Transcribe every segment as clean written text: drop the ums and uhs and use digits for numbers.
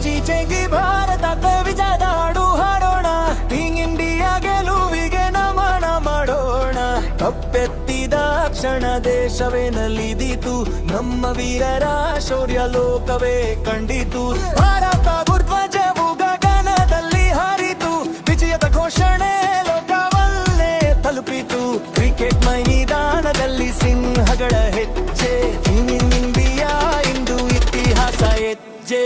ಚೀಚೆಗಿ ಭಾರತಕ್ಕೆ ವಿಜಯದ ಹಾಡು ಹಾಡೋಣ, ಟೀಮ್ ಇಂಡಿಯಾ ಗೆಲುವಿಗೆ ನಮನ ಮಾಡೋಣ. ಕಪ್ಪೆತ್ತಿದ ಕ್ಷಣ ದೇಶವೇ ನಲಿದಿತು, ನಮ್ಮ ವೀರರ ಶೌರ್ಯ ಲೋಕವೇ ಕಂಡಿತು. ಭಾರತ ಧ್ವಜವು ಗಗನದಲ್ಲಿ ಹಾರಿತು, ವಿಜಯದ ಘೋಷಣೆ ಲೋಕವಲ್ಲೇ ತಲುಪಿತು. ಕ್ರಿಕೆಟ್ ಮೈದಾನದಲ್ಲಿ ಸಿಂಹಗಳ ಹೆಜ್ಜೆ, ಟೀಮ್ ಇಂಡಿಯಾ ಇಂದು ಇತಿಹಾಸ ಹೆಜ್ಜೆ.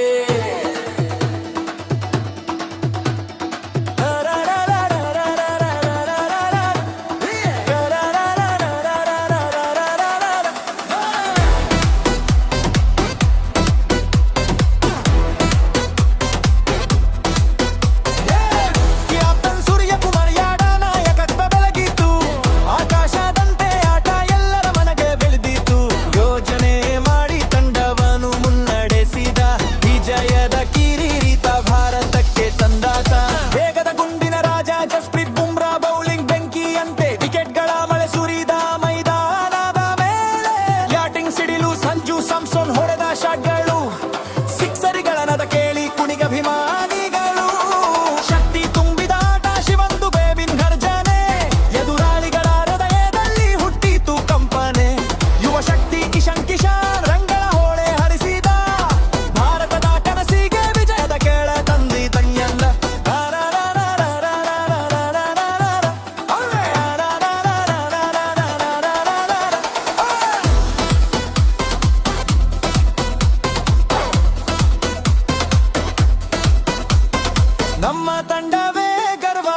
ನಮ್ಮ ತಂಡವೇ ಗರ್ವ,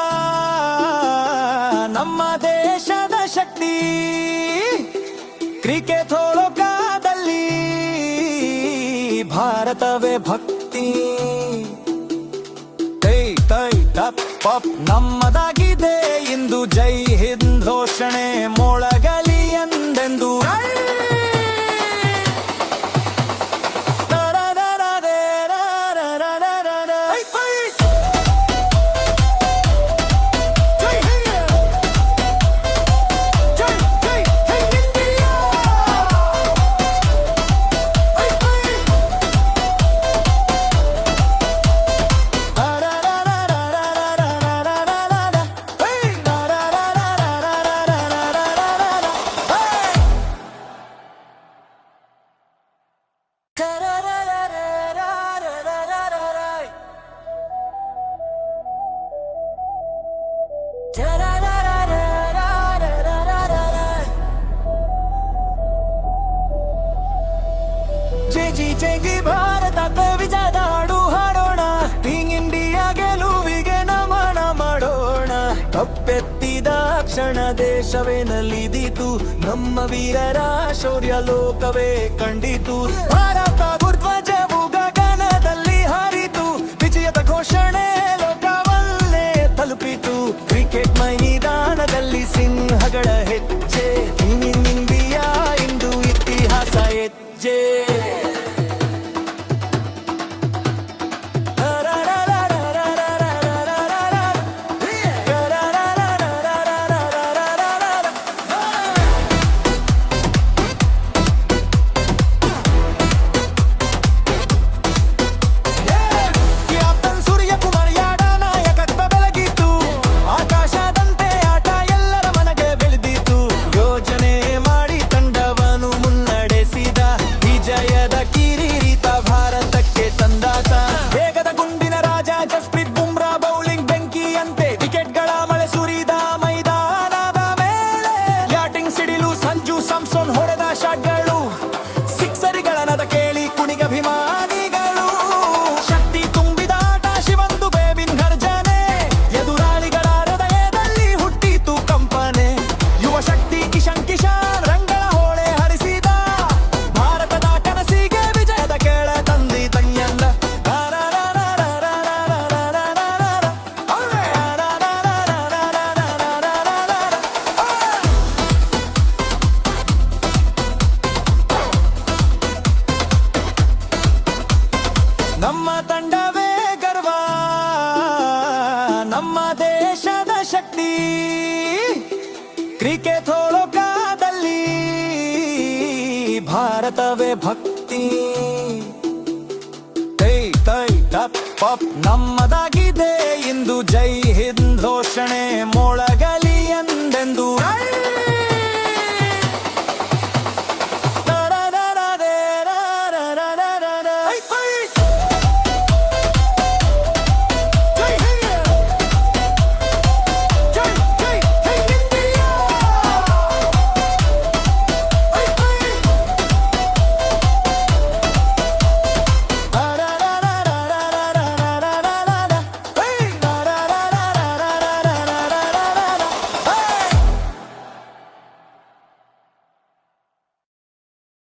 ನಮ್ಮ ದೇಶದ ಶಕ್ತಿ. ಕ್ರಿಕೆಟ್ ಲೋಕದಲ್ಲಿ ಭಾರತವೇ ಭಕ್ತಿ. ತೈ ತೈ ಟಪ್ ಪಪ್ ನಮ್ಮದಾಗಿದೆ ಇಂದು, ಜೈ ಹಿಂದ್ ಘೋಷಣೆ ಮೊಳಗಲಿ ಎಂದೆಂದು. ಚೀಚೆಗಿ ಭಾರತಕ್ಕೆ ವಿಜಯದ ಹಾಡು ಹಾಡೋಣ, ಟೀಮ್ ಇಂಡಿಯಾ ಗೆಲುವಿಗೆ ನಮನ ಮಾಡೋಣ. ಕಪ್ಪೆತ್ತಿದ ಕ್ಷಣ ದೇಶವೇ ನಲಿದಿತು, ನಮ್ಮ ವೀರರ ಶೌರ್ಯ ಲೋಕವೇ ಕಂಡಿತು. ಭಾರತ ಧ್ವಜವು ಗಗನದಲ್ಲಿ ಹಾರಿತು, ವಿಜಯದ ಘೋಷಣೆ ಲೋಕವಲ್ಲೇ ತಲುಪಿತು. ಕ್ರಿಕೆಟ್ ಮೈದಾನದಲ್ಲಿ ಸಿಂಹಗಳ ಹೆಜ್ಜೆ, ಟೀಮ್ ಇಂಡಿಯಾ ಇಂದು ಇತಿಹಾಸ ಹೆಜ್ಜೆ. ನಮ್ಮ ತಂಡವೇ ಗರ್ವ, ನಮ್ಮ ದೇಶದ ಶಕ್ತಿ. ಕ್ರಿಕೆಟ್ ಲೋಕದಲ್ಲಿ ಭಾರತವೇ ಭಕ್ತಿ. ತೈ ತೈ ಪಪ್ ನಮ್ಮದಾಗಿದೆ ಇಂದು ಜೈ ಹಿಂದ್ ಘೋಷಣೆ ಮೊಳ